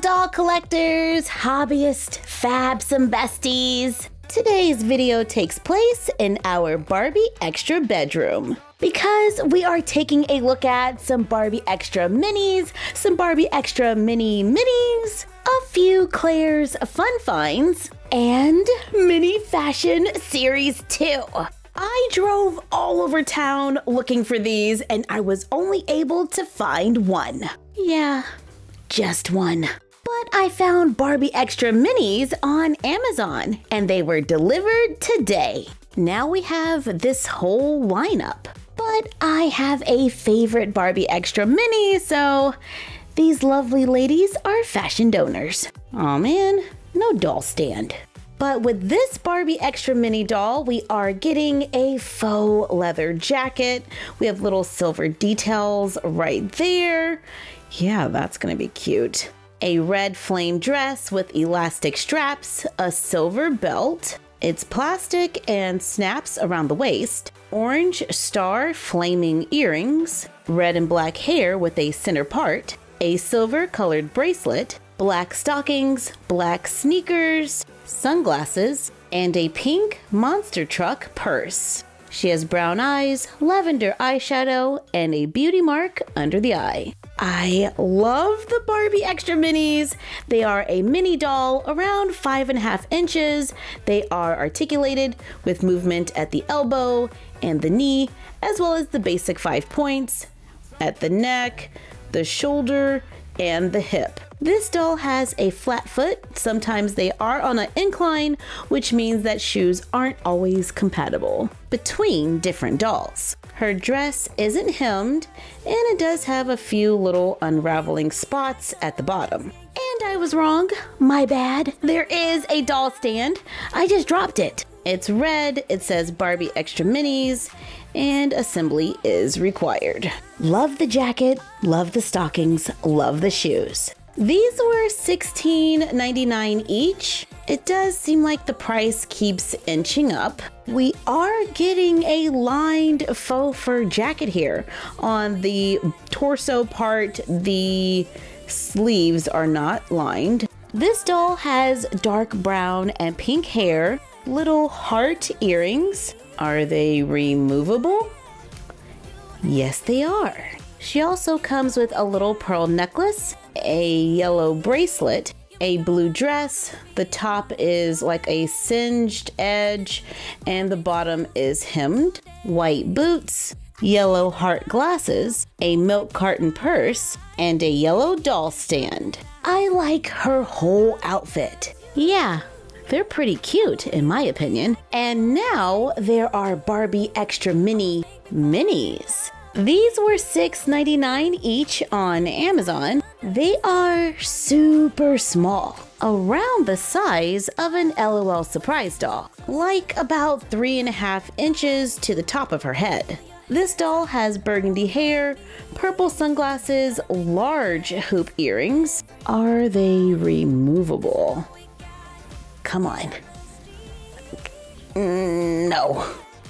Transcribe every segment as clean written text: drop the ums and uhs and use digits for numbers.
doll collectors, hobbyists, fabsome besties. Today's video takes place in our Barbie Extra bedroom because we are taking a look at some Barbie Extra minis, some Barbie Extra mini minis, a few Claire's fun finds, and mini fashion series 2. I drove all over town looking for these and I was only able to find one. Yeah, just one. But I found Barbie Extra Minis on Amazon and they were delivered today. Now we have this whole lineup. But I have a favorite Barbie Extra Mini, so these lovely ladies are fashion donors. Aw man, no doll stand. But with this Barbie Extra Mini doll, we are getting a faux leather jacket. We have little silver details right there. Yeah, that's gonna be cute. A red flame dress with elastic straps, a silver belt. It's plastic and snaps around the waist. Orange star flaming earrings. Red and black hair with a center part. A silver colored bracelet. Black stockings, black sneakers, sunglasses, and a pink monster truck purse. She has brown eyes, lavender eyeshadow, and a beauty mark under the eye. I love the Barbie Extra Minis. They are a mini doll around 5.5 inches. They are articulated with movement at the elbow and the knee, as well as the basic 5 points at the neck, the shoulder, and the hip. This doll has a flat foot. Sometimes they are on an incline, which means that shoes aren't always compatible between different dolls. Her dress isn't hemmed, and it does have a few little unraveling spots at the bottom. And I was wrong, my bad. There is a doll stand. I just dropped it. It's red, it says Barbie Extra Minis, and assembly is required. Love the jacket, love the stockings, love the shoes. These were $16.99 each. It does seem like the price keeps inching up. We are getting a lined faux fur jacket here. On the torso part, the sleeves are not lined. This doll has dark brown and pink hair, little heart earrings. Are they removable? Yes, they are. She also comes with a little pearl necklace, a yellow bracelet, a blue dress. The top is like a singed edge and the bottom is hemmed. White boots, yellow heart glasses, a milk carton purse, and a yellow doll stand. I like her whole outfit. Yeah, they're pretty cute in my opinion. And now there are Barbie Extra Mini Minis. These were $6.99 each on Amazon. They are super small, around the size of an LOL surprise doll, like about 3.5 inches to the top of her head. This doll has burgundy hair, purple sunglasses, large hoop earrings. Are they removable? Come on. No.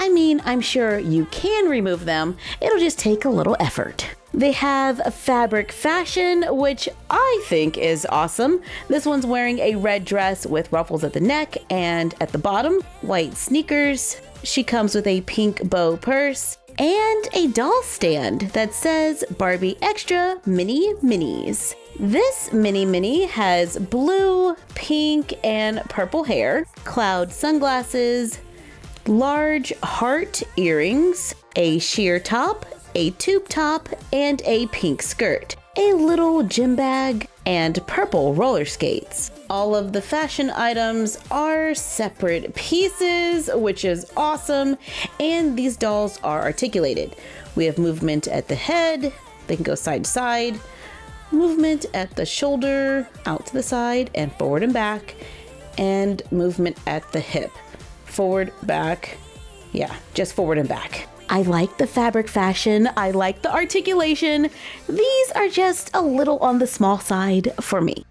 I mean, I'm sure you can remove them. It'll just take a little effort. They have a fabric fashion, which I think is awesome. This one's wearing a red dress with ruffles at the neck and at the bottom, white sneakers. She comes with a pink bow purse and a doll stand that says Barbie Extra Mini Minis. This mini has blue, pink, and purple hair, cloud sunglasses, large heart earrings, a sheer top, a tube top, and a pink skirt, a little gym bag, and purple roller skates. All of the fashion items are separate pieces, which is awesome, and these dolls are articulated. We have movement at the head, they can go side to side, movement at the shoulder, out to the side, and forward and back, and movement at the hip. Forward, back, yeah, just forward and back. I like the fabric fashion, I like the articulation. These are just a little on the small side for me.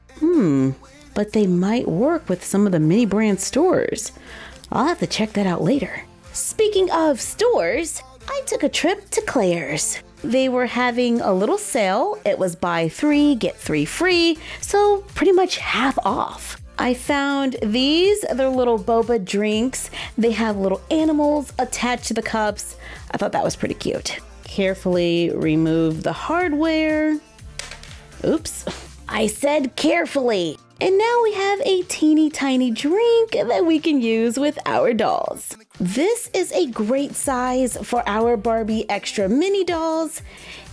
But they might work with some of the mini brand stores. I'll have to check that out later. Speaking of stores, I took a trip to Claire's. They were having a little sale. It was buy 3, get 3 free, so pretty much half off. I found these. They're little boba drinks. They have little animals attached to the cups. I thought that was pretty cute. Carefully remove the hardware. Oops. I said carefully. And now we have a teeny tiny drink that we can use with our dolls. This is a great size for our Barbie Extra Mini dolls,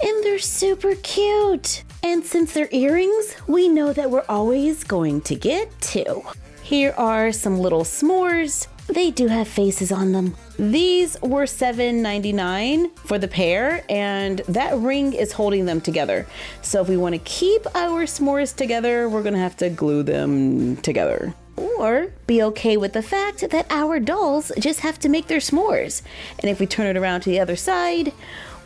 and they're super cute. And since they're earrings, we know that we're always going to get 2. Here are some little s'mores. They do have faces on them. These were $7.99 for the pair, and that ring is holding them together. So if we want to keep our s'mores together, we're gonna have to glue them together. Or be okay with the fact that our dolls just have to make their s'mores. And if we turn it around to the other side,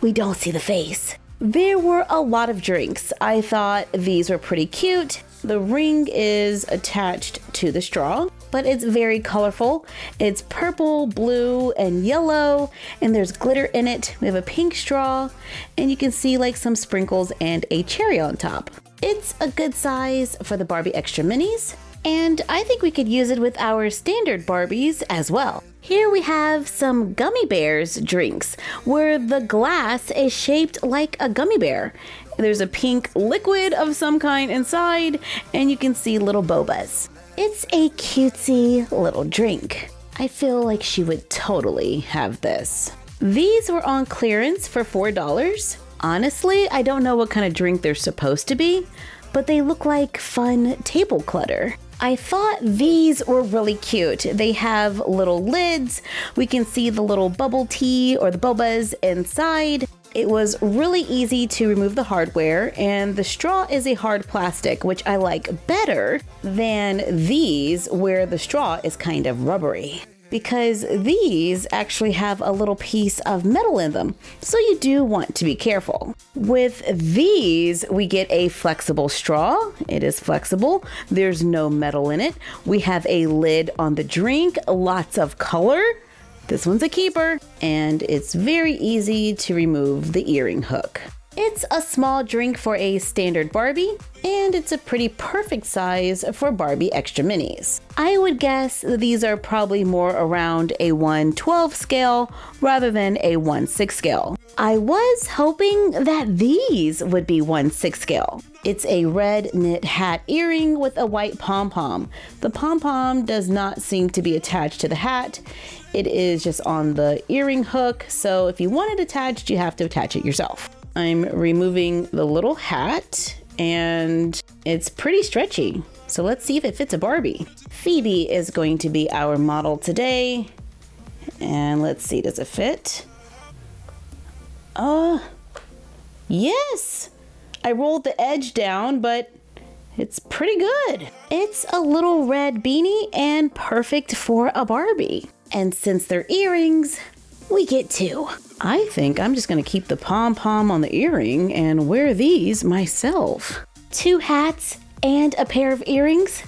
we don't see the face. There were a lot of drinks. I thought these were pretty cute. The ring is attached to the straw, but it's very colorful. It's purple, blue, and yellow, and there's glitter in it. We have a pink straw, and you can see like some sprinkles and a cherry on top. It's a good size for the Barbie Extra Minis, and I think we could use it with our standard Barbies as well. Here we have some gummy bears drinks where the glass is shaped like a gummy bear. There's a pink liquid of some kind inside, and you can see little bobas. It's a cutesy little drink. I feel like she would totally have this. These were on clearance for $4. Honestly, I don't know what kind of drink they're supposed to be, but they look like fun table clutter. I thought these were really cute. They have little lids. We can see the little bubble tea or the bobas inside. It was really easy to remove the hardware, and the straw is a hard plastic, which I like better than these where the straw is kind of rubbery, because these actually have a little piece of metal in them, so you do want to be careful. With these, we get a flexible straw. It is flexible. There's no metal in it. We have a lid on the drink, lots of color. This one's a keeper, and it's very easy to remove the earring hook. It's a small drink for a standard Barbie, and it's a pretty perfect size for Barbie Extra Minis. I would guess these are probably more around a 1/12 scale rather than a 1/6 scale. I was hoping that these would be 1/6 scale. It's a red knit hat earring with a white pom-pom. The pom-pom does not seem to be attached to the hat. It is just on the earring hook, so if you want it attached, you have to attach it yourself. I'm removing the little hat, and it's pretty stretchy. So let's see if it fits a Barbie. Phoebe is going to be our model today. And let's see, does it fit? Yes! I rolled the edge down, but it's pretty good. It's a little red beanie and perfect for a Barbie. And since they're earrings, we get 2. I think I'm just gonna keep the pom-pom on the earring and wear these myself. 2 hats and a pair of earrings?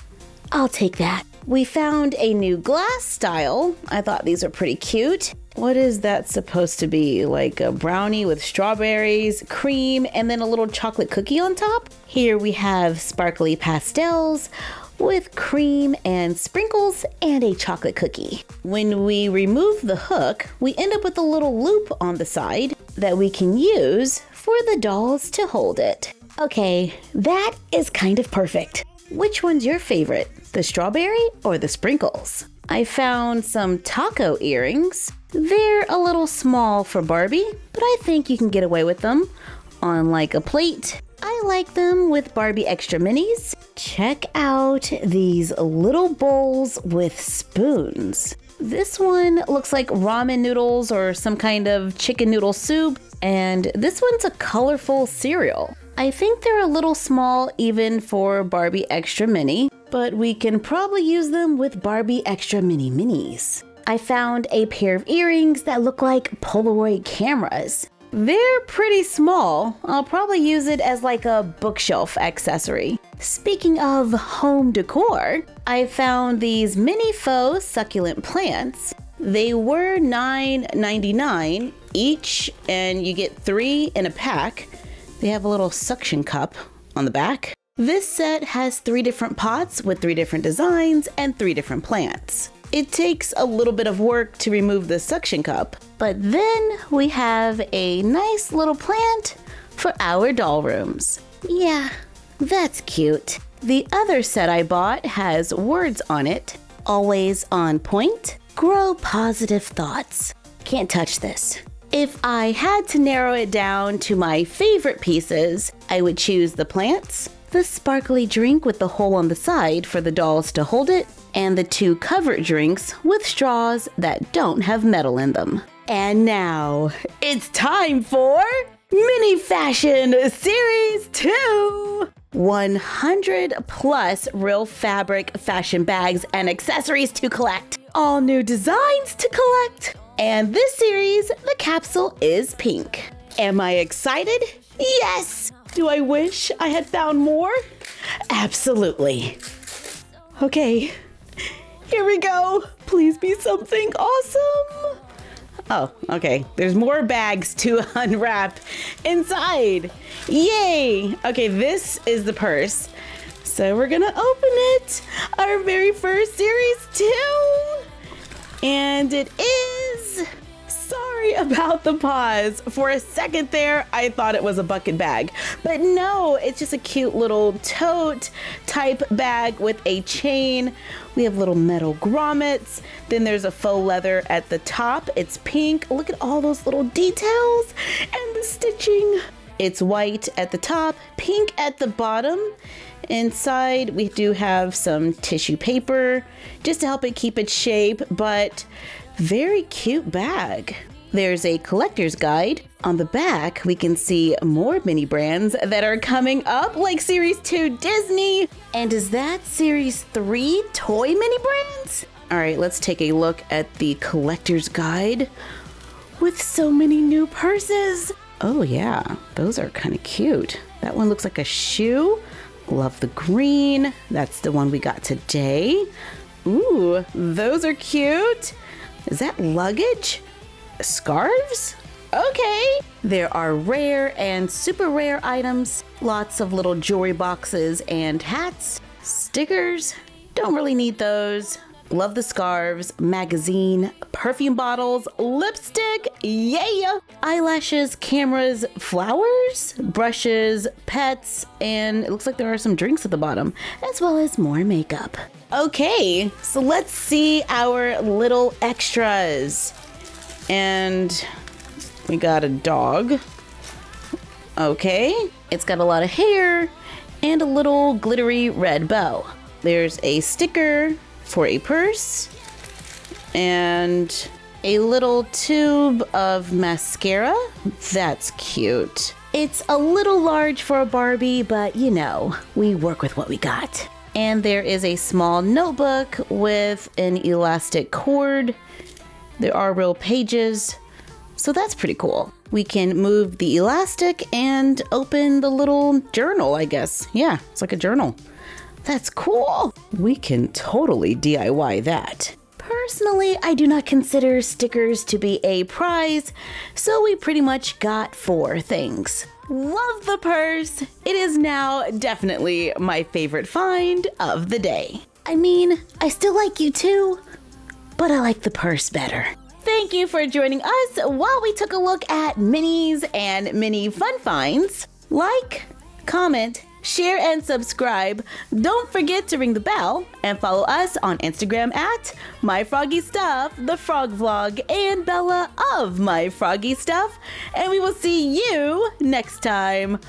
I'll take that. We found a new glass style. I thought these are pretty cute. What is that supposed to be? Like a brownie with strawberries, cream, and then a little chocolate cookie on top? Here we have sparkly pastels with cream and sprinkles and a chocolate cookie. When we remove the hook, we end up with a little loop on the side that we can use for the dolls to hold it. Okay, that is kind of perfect. Which one's your favorite, the strawberry or the sprinkles? I found some taco earrings. They're a little small for Barbie, but I think you can get away with them on like a plate. I like them with Barbie Extra Minis. Check out these little bowls with spoons. This one looks like ramen noodles or some kind of chicken noodle soup, and this one's a colorful cereal. I think they're a little small even for Barbie Extra Mini, but we can probably use them with Barbie Extra Mini Minis. I found a pair of earrings that look like Polaroid cameras. They're pretty small. I'll probably use it as like a bookshelf accessory. Speaking of home decor, I found these mini faux succulent plants. They were $9.99, each, and you get 3 in a pack. They have a little suction cup on the back. This set has 3 different pots with 3 different designs and 3 different plants. It takes a little bit of work to remove the suction cup, but then we have a nice little plant for our doll rooms. Yeah, that's cute. The other set I bought has words on it. Always on point. Grow positive thoughts. Can't touch this. If I had to narrow it down to my favorite pieces, I would choose the plants, the sparkly drink with the hole on the side for the dolls to hold it, and the 2 covered drinks with straws that don't have metal in them. And now, it's time for Mini Fashion Series 2! 100 plus real fabric fashion bags and accessories to collect. All new designs to collect. And this series, the capsule is pink. Am I excited? Yes! Do I wish I had found more? Absolutely. Okay, here we go. Please be something awesome. Oh, okay. There's more bags to unwrap inside. Yay! Okay, this is the purse. So we're gonna open it. Our very first series 2. And it is... Sorry about the pause. For a second there, I thought it was a bucket bag. But no, it's just a cute little tote type bag with a chain. We have little metal grommets. Then there's a faux leather at the top. It's pink. Look at all those little details and the stitching. It's white at the top, pink at the bottom. Inside, we do have some tissue paper just to help it keep its shape, but very cute bag. There's a collector's guide. On the back, we can see more mini brands that are coming up, like Series 2 Disney. And is that Series 3 toy mini brands? All right, let's take a look at the collector's guide with so many new purses. Oh yeah, those are kind of cute. That one looks like a shoe. Love the green. That's the one we got today. Ooh, those are cute. Is that luggage? Scarves? Okay. There are rare and super rare items. Lots of little jewelry boxes and hats. Stickers. Don't really need those. Love the scarves, magazine, perfume bottles, lipstick, yeah! Eyelashes, cameras, flowers, brushes, pets, and it looks like there are some drinks at the bottom, as well as more makeup. Okay, so let's see our little extras. And we got a dog. Okay, it's got a lot of hair and a little glittery red bow. There's a sticker for a purse and a little tube of mascara. That's cute. It's a little large for a Barbie, but you know, we work with what we got. And there is a small notebook with an elastic cord. There are real pages, so that's pretty cool. We can move the elastic and open the little journal, I guess. Yeah, it's like a journal. That's cool. We can totally DIY that. Personally, I do not consider stickers to be a prize, so we pretty much got 4 things. Love the purse. It is now definitely my favorite find of the day. I mean, I still like you too, but I like the purse better. Thank you for joining us while we took a look at minis and mini fun finds. Like, comment, share, and subscribe. Don't forget to ring the bell and follow us on Instagram at MyFroggyStuff, the Frog Vlog, and Bella of MyFroggyStuff. And we will see you next time.